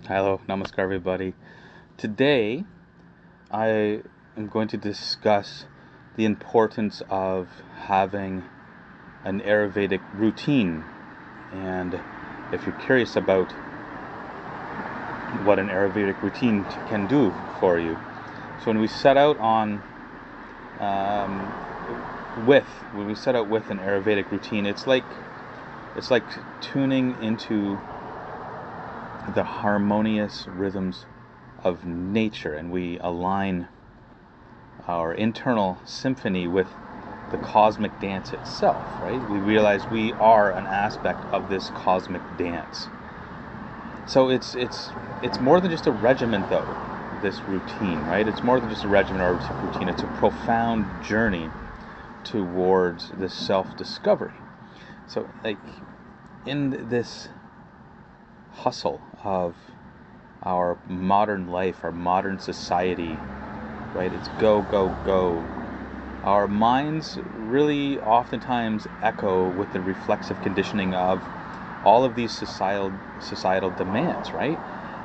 Hello, namaskar everybody. Today I am going to discuss the importance of having an Ayurvedic routine. And if you're curious about what an Ayurvedic routine can do for you, so when we set out um, with an Ayurvedic routine, it's like tuning into the harmonious rhythms of nature, and we align our internal symphony with the cosmic dance itself, right? We realize we are an aspect of this cosmic dance. So it's more than just a regimen, though. This routine, right? It's more than just a regimen or a routine. It's a profound journey towards this self-discovery. So, like, in this hustle of our modern life, our modern society, right? It's go, go, go. Our minds really oftentimes echo with the reflexive conditioning of all of these societal demands, right?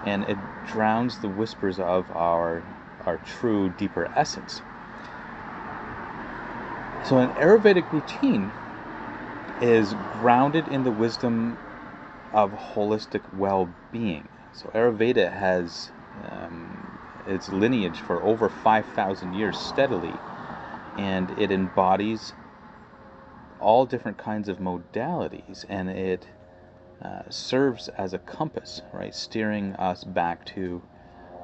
And it drowns the whispers of our true, deeper essence. So an Ayurvedic routine is grounded in the wisdom of holistic well-being. So Ayurveda has its lineage for over 5,000 years steadily, and it embodies all different kinds of modalities, and it serves as a compass, right, steering us back to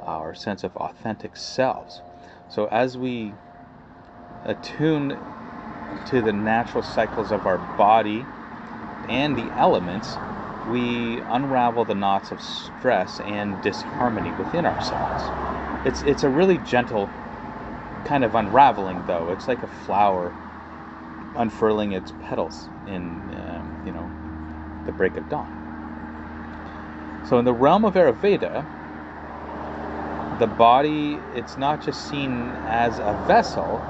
our sense of authentic selves. So as we attune to the natural cycles of our body and the elements, we unravel the knots of stress and disharmony within ourselves. It's a really gentle kind of unraveling, though. It's like a flower unfurling its petals in the break of dawn. So in the realm of Ayurveda, the body, it's not just seen as a vessel,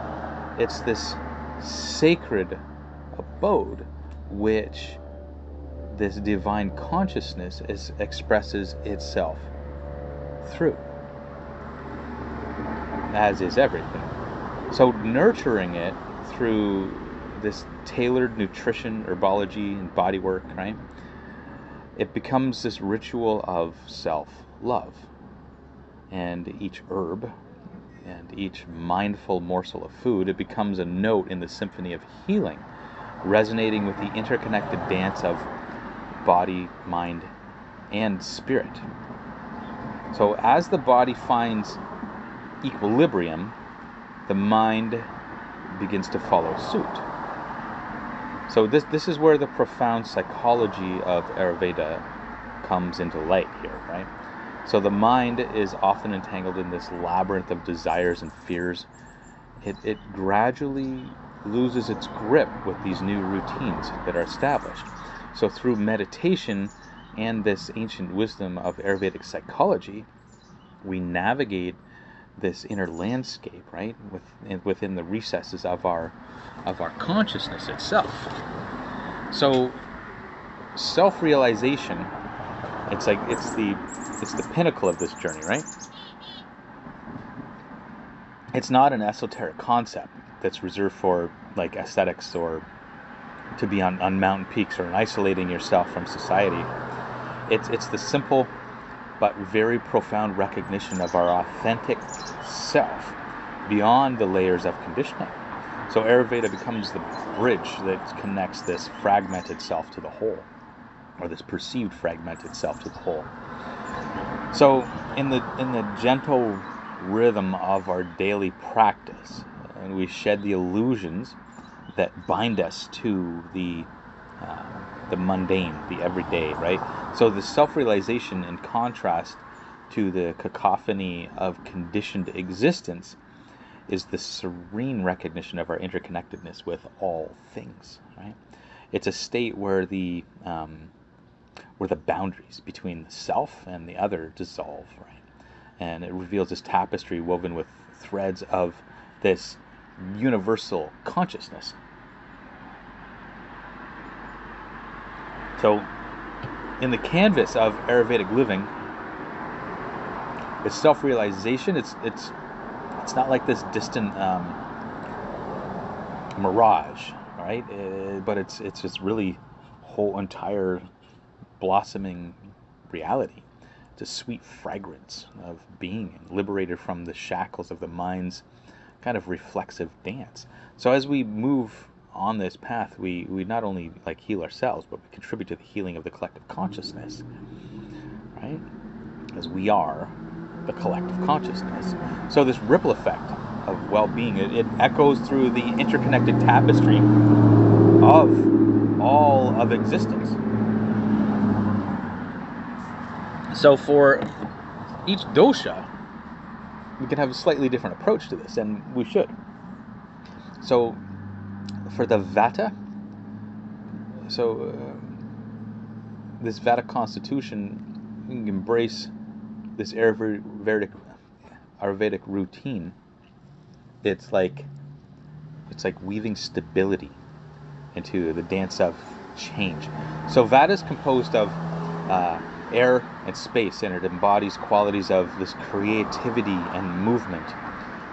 it's this sacred abode which this divine consciousness expresses itself through, as is everything. So nurturing it through this tailored nutrition, herbology, and bodywork, right? It becomes this ritual of self-love. And each herb and each mindful morsel of food, it becomes a note in the symphony of healing, resonating with the interconnected dance of body, mind, and spirit. So as the body finds equilibrium, the mind begins to follow suit. So this is where the profound psychology of Ayurveda comes into light here, right? So the mind is often entangled in this labyrinth of desires and fears. It gradually loses its grip with these new routines that are established. So through meditation and this ancient wisdom of Ayurvedic psychology, we navigate this inner landscape, right, within the recesses of our consciousness itself. So self-realization, it's the pinnacle of this journey, right? It's not an esoteric concept that's reserved for like aesthetics or to be on mountain peaks or in isolating yourself from society. It's the simple but very profound recognition of our authentic self beyond the layers of conditioning. So Ayurveda becomes the bridge that connects this fragmented self to the whole, or this perceived fragmented self to the whole. So in the gentle rhythm of our daily practice, and we shed the illusions that bind us to the mundane, the everyday, right? So the self-realization, in contrast to the cacophony of conditioned existence, is the serene recognition of our interconnectedness with all things, right? It's a state where the boundaries between the self and the other dissolve, right? And it reveals this tapestry woven with threads of this universal consciousness. So, in the canvas of Ayurvedic living, it's self-realization. It's not like this distant mirage, right? But it's just really whole entire blossoming reality. It's a sweet fragrance of being liberated from the shackles of the mind's kind of reflexive dance. So as we move on this path, we not only like heal ourselves, but we contribute to the healing of the collective consciousness, right? As we are the collective consciousness. So this ripple effect of well-being, it echoes through the interconnected tapestry of all of existence. So for each dosha, we can have a slightly different approach to this, and we should. So for the Vata, this Vata constitution, you can embrace this Ayurvedic routine. It's like weaving stability into the dance of change. So Vata is composed of air and space, and it embodies qualities of this creativity and movement.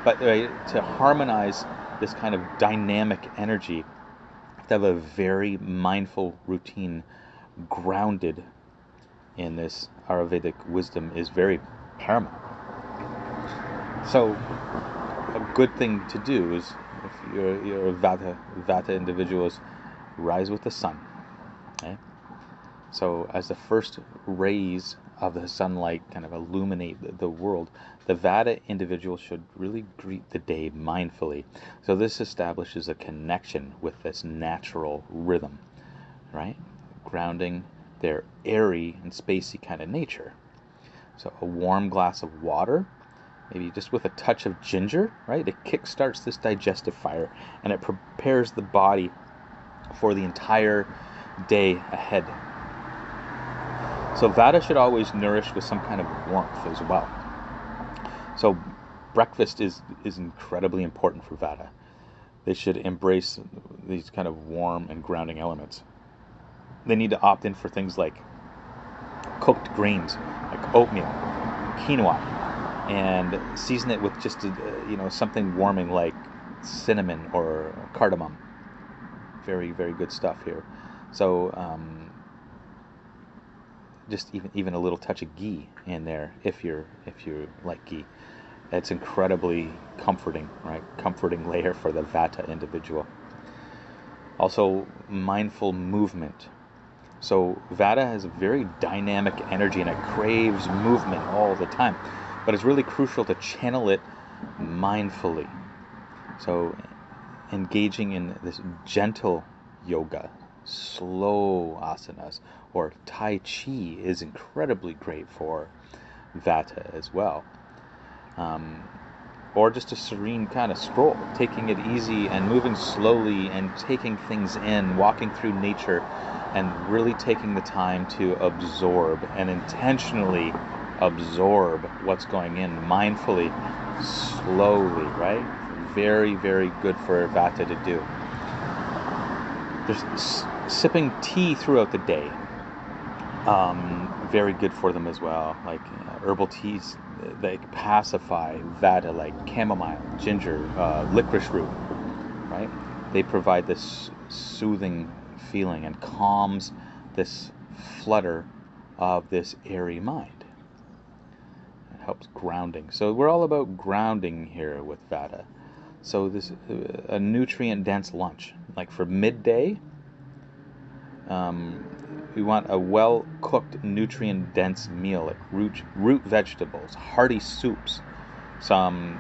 But to harmonize this kind of dynamic energy, you have to have a very mindful routine grounded in this Ayurvedic wisdom is very paramount. So a good thing to do is, if you're a Vata individual, is rise with the sun. Okay? So as the first rays of the sunlight kind of illuminate the world, the Vata individual should really greet the day mindfully. So this establishes a connection with this natural rhythm, right? Grounding their airy and spacey kind of nature. So a warm glass of water, maybe just with a touch of ginger, right? It kickstarts this digestive fire, and it prepares the body for the entire day ahead. So Vata should always nourish with some kind of warmth as well. So breakfast is incredibly important for Vata. They should embrace these kind of warm and grounding elements. They need to opt in for things like cooked grains, like oatmeal, quinoa, and season it with just something warming like cinnamon or cardamom. Very, very good stuff here. So just even a little touch of ghee in there, if you like ghee. It's incredibly comforting, right? Comforting layer for the Vata individual. Also, mindful movement. So Vata has a very dynamic energy, and it craves movement all the time. But it's really crucial to channel it mindfully. So engaging in this gentle yoga, slow asanas, or Tai Chi is incredibly great for Vata as well. Or just a serene kind of stroll, taking it easy and moving slowly and taking things in, walking through nature and really taking the time to absorb and intentionally absorb what's going in mindfully, slowly, right? Very, very good for Vata to do. There's sipping tea throughout the day. Very good for them as well, like herbal teas that pacify Vata, like chamomile, ginger, licorice root, right? They provide this soothing feeling and calms this flutter of this airy mind. It helps grounding. So we're all about grounding here with Vata. So this a nutrient-dense lunch, like for midday. We want a well-cooked, nutrient-dense meal, like root vegetables, hearty soups, some,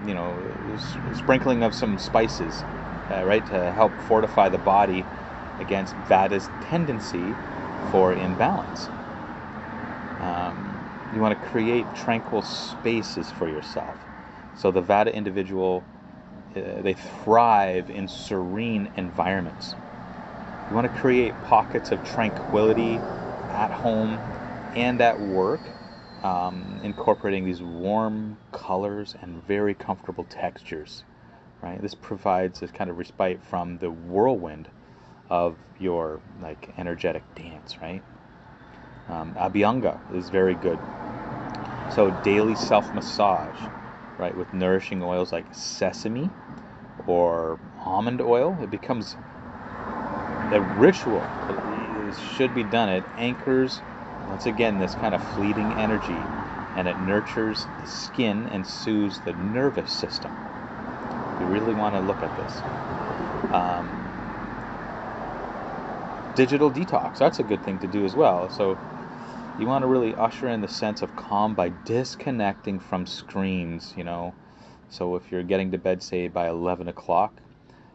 sprinkling of some spices, right, to help fortify the body against Vata's tendency for imbalance. You want to create tranquil spaces for yourself. So the Vata individual, they thrive in serene environments. You want to create pockets of tranquility at home and at work, incorporating these warm colors and very comfortable textures, right? This provides a kind of respite from the whirlwind of your energetic dance, right? Abhyanga is very good. So daily self-massage, right, with nourishing oils like sesame or almond oil, it becomes a ritual. It should be done. It anchors, once again, this kind of fleeting energy, and it nurtures the skin and soothes the nervous system. You really want to look at this. Digital detox, that's a good thing to do as well. So you want to really usher in the sense of calm by disconnecting from screens, So if you're getting to bed, say, by 11 o'clock,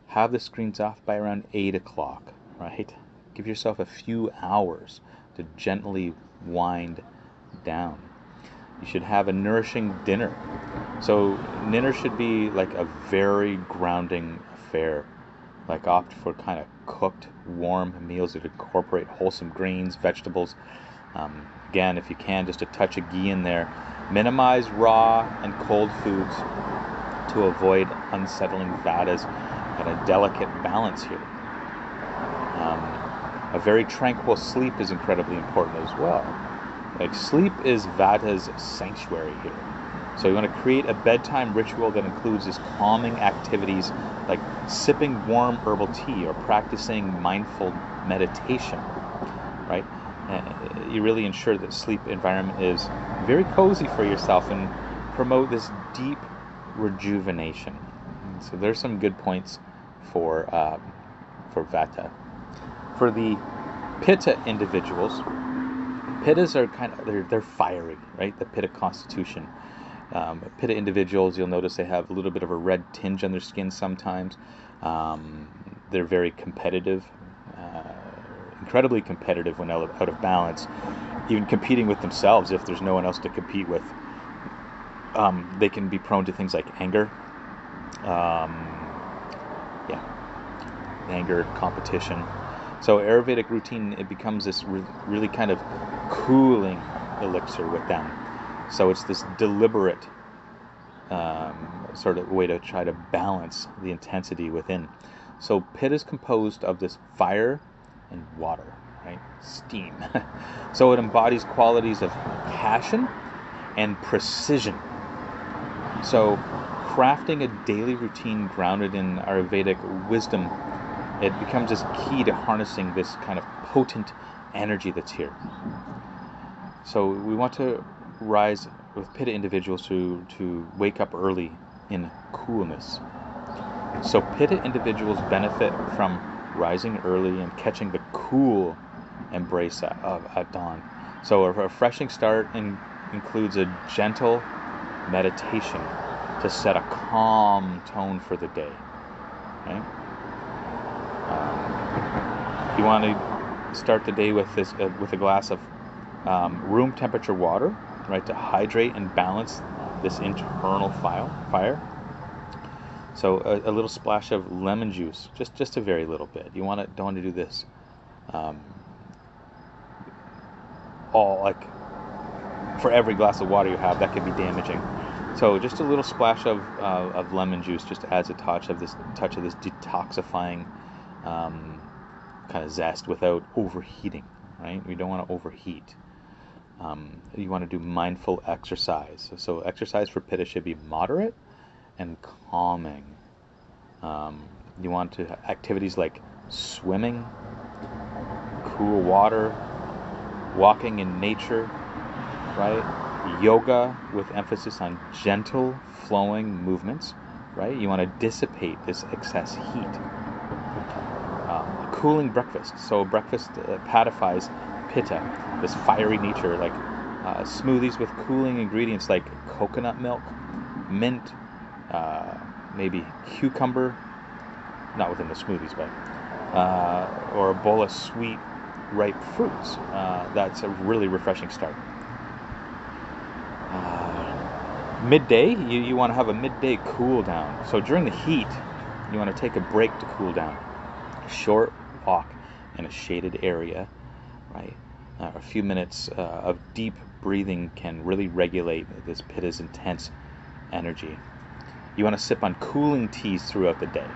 have the screens off by around 8 o'clock, right? Give yourself a few hours to gently wind down. You should have a nourishing dinner. So dinner should be like a very grounding affair. Like opt for kind of cooked, warm meals that incorporate wholesome greens, vegetables. Again, if you can, just a touch of ghee in there. Minimize raw and cold foods to avoid unsettling Vatas and a delicate balance here. A very tranquil sleep is incredibly important as well. Like sleep is Vata's sanctuary here. So you want to create a bedtime ritual that includes this calming activities like sipping warm herbal tea or practicing mindful meditation, right? You really ensure that sleep environment is very cozy for yourself and promote this deep rejuvenation. And so there's some good points for Vata. For the Pitta individuals, Pittas are they're fiery, right? The Pitta constitution. Pitta individuals, you'll notice they have a little bit of a red tinge on their skin sometimes. They're very competitive, incredibly competitive when out of balance, even competing with themselves if there's no one else to compete with. They can be prone to things like anger, anger, competition. So Ayurvedic routine, it becomes this really kind of cooling elixir with them. So it's this deliberate sort of way to try to balance the intensity within. So Pitta is composed of this fire and water, right? Steam. So it embodies qualities of passion and precision. So crafting a daily routine grounded in Ayurvedic wisdom, it becomes this key to harnessing this kind of potent energy that's here. So we want to rise with Pitta individuals to wake up early in coolness. So Pitta individuals benefit from rising early and catching the cool embrace at dawn. So a refreshing start includes a gentle meditation to set a calm tone for the day. Okay? You want to start the day with a glass of room temperature water, right, to hydrate and balance this internal fire. So a little splash of lemon juice, just a very little bit. Don't want to do this all, like, for every glass of water you have. That could be damaging. So just a little splash of lemon juice just adds a touch of this detoxifying kind of zest without overheating, right? We don't want to overheat. You want to do mindful exercise. So exercise for Pitta should be moderate and calming. You want to activities like swimming, cool water, walking in nature, right? Yoga with emphasis on gentle flowing movements, right? You want to dissipate this excess heat. Cooling breakfast. So breakfast patifies Pitta, this fiery nature, like smoothies with cooling ingredients like coconut milk, mint, maybe cucumber, not within the smoothies, but or a bowl of sweet, ripe fruits. That's a really refreshing start. Midday, you want to have a midday cool down. So during the heat, you want to take a break to cool down. A short walk in a shaded area, right? A few minutes of deep breathing can really regulate this Pitta's intense energy. You want to sip on cooling teas throughout the day.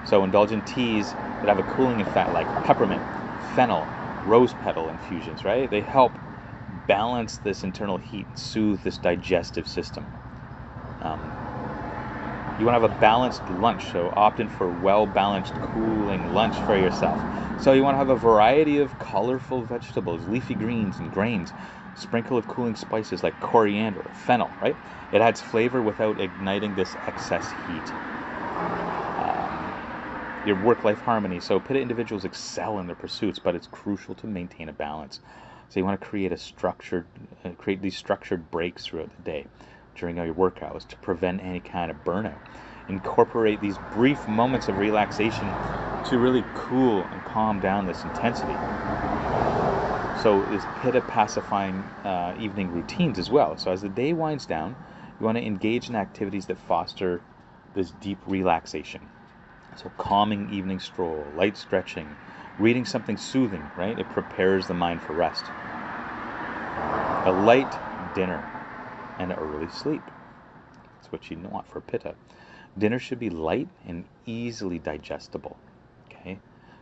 So indulge in teas that have a cooling effect, like peppermint, fennel, rose petal infusions, right? They help balance this internal heat, soothe this digestive system. You want to have a balanced lunch, so opt in for well-balanced, cooling lunch for yourself. So you want to have a variety of colorful vegetables, leafy greens and grains, sprinkle of cooling spices like coriander or fennel, right? It adds flavor without igniting this excess heat. Your work-life harmony. So Pitta individuals excel in their pursuits, but it's crucial to maintain a balance. So you want to create these structured breaks throughout the day during your work hours to prevent any kind of burnout. Incorporate these brief moments of relaxation to really cool and calm down this intensity. So is Pitta pacifying evening routines as well. So as the day winds down, you want to engage in activities that foster this deep relaxation. So calming evening stroll, light stretching, reading something soothing, right? It prepares the mind for rest. A light dinner and early sleep. That's what you want for Pitta. Dinner should be light and easily digestible. Okay?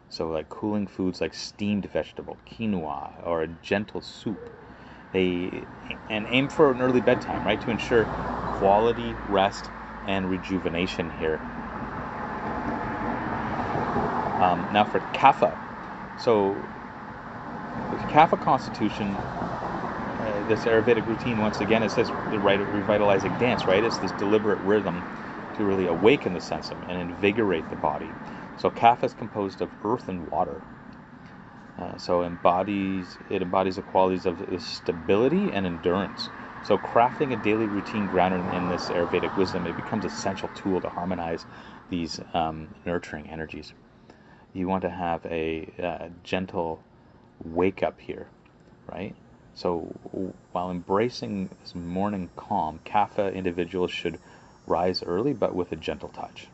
So like cooling foods like steamed vegetable, quinoa, or a gentle soup. And aim for an early bedtime, right? To ensure quality rest and rejuvenation here. Now for Kapha. So the Kapha constitution, this Ayurvedic routine, once again, it says the right of revitalizing dance, right? It's this deliberate rhythm to really awaken the senses and invigorate the body. So Kapha is composed of earth and water. So it embodies the qualities of stability and endurance. So crafting a daily routine grounded in this Ayurvedic wisdom, it becomes an essential tool to harmonize these nurturing energies. You want to have a gentle wake up here, right? So while embracing this morning calm, Kapha individuals should rise early but with a gentle touch.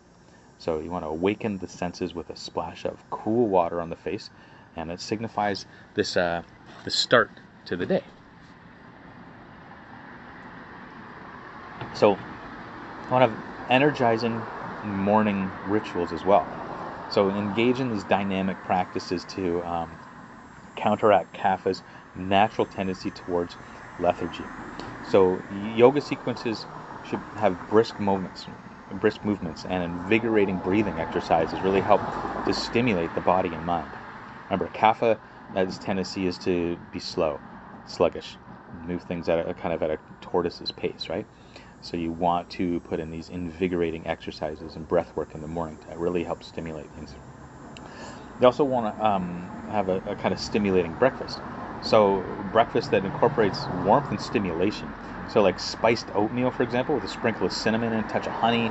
So you want to awaken the senses with a splash of cool water on the face, and it signifies this the start to the day. So I want to have energizing morning rituals as well. So engage in these dynamic practices to counteract Kapha's natural tendency towards lethargy. So yoga sequences should have brisk movements and invigorating breathing exercises really help to stimulate the body and mind. Remember, Kapha, its tendency is to be slow, sluggish, move things at a tortoise's pace, right? So you want to put in these invigorating exercises and breath work in the morning to really help stimulate things. You also want to have a kind of stimulating breakfast. So breakfast that incorporates warmth and stimulation. So like spiced oatmeal, for example, with a sprinkle of cinnamon and a touch of honey,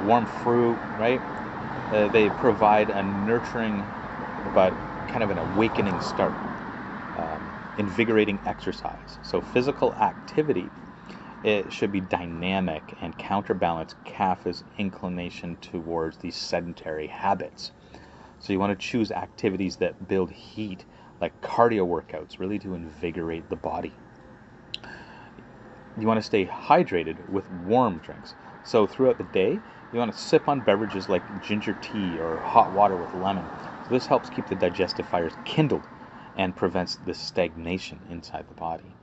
warm fruit, right? They provide a nurturing but kind of an awakening start. Invigorating exercise. So physical activity, it should be dynamic and counterbalance Kapha's inclination towards these sedentary habits. So you want to choose activities that build heat, like cardio workouts, really to invigorate the body. You want to stay hydrated with warm drinks. So throughout the day, you want to sip on beverages like ginger tea or hot water with lemon. So this helps keep the digestive fires kindled and prevents the stagnation inside the body.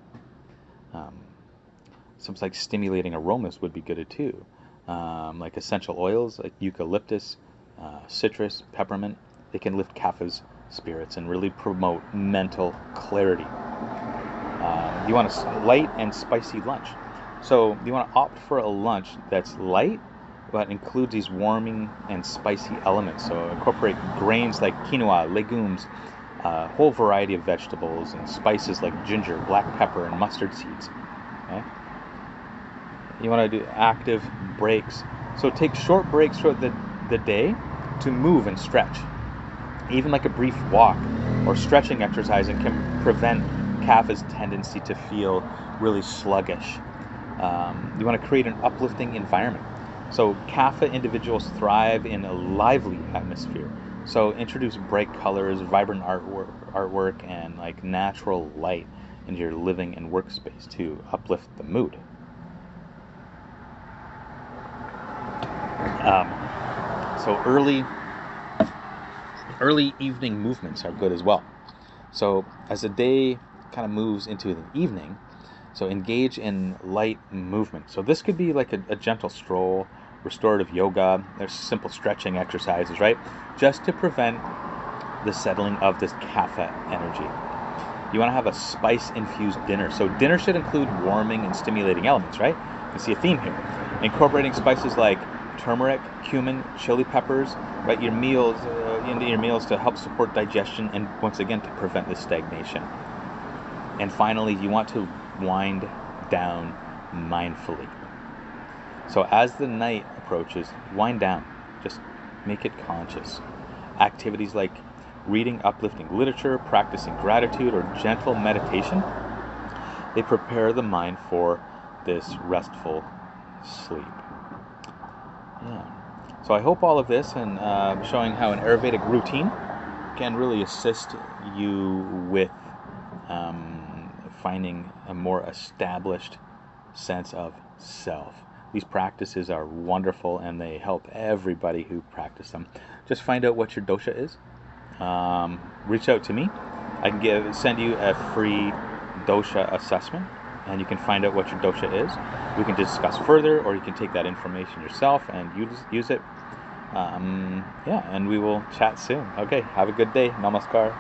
Some like stimulating aromas would be good too, like essential oils like eucalyptus, citrus, peppermint. They can lift Kapha's spirits and really promote mental clarity. You want a light and spicy lunch. So you want to opt for a lunch that's light but includes these warming and spicy elements. So incorporate grains like quinoa, legumes, a whole variety of vegetables, and spices like ginger, black pepper, and mustard seeds. Okay? You want to do active breaks. So take short breaks throughout the day to move and stretch. Even like a brief walk or stretching exercising can prevent Kapha's tendency to feel really sluggish. You want to create an uplifting environment. So Kapha individuals thrive in a lively atmosphere. So introduce bright colors, vibrant artwork, and like natural light into your living and workspace to uplift the mood. So early evening movements are good as well. So as the day kind of moves into the evening. So engage in light movement. So this could be like a gentle stroll, restorative yoga. There's simple stretching exercises, right? Just to prevent the settling of this kapha energy. You want to have a spice-infused dinner. So dinner should include warming and stimulating elements, right? You can see a theme here. Incorporating spices like turmeric, cumin, chili peppers, right? Your meals into your meals to help support digestion and once again to prevent this stagnation. And finally, you want to wind down mindfully. So as the night approaches, wind down. Just make it conscious. Activities like reading uplifting literature, practicing gratitude, or gentle meditation, they prepare the mind for this restful sleep. Yeah. So I hope all of this and showing how an Ayurvedic routine can really assist you with finding a more established sense of self. These practices are wonderful and they help everybody who practice them. Just find out what your dosha is. Reach out to me. I can send you a free dosha assessment and you can find out what your dosha is. We can discuss further, or you can take that information yourself and use it. Yeah, and we will chat soon. Okay, have a good day. Namaskar.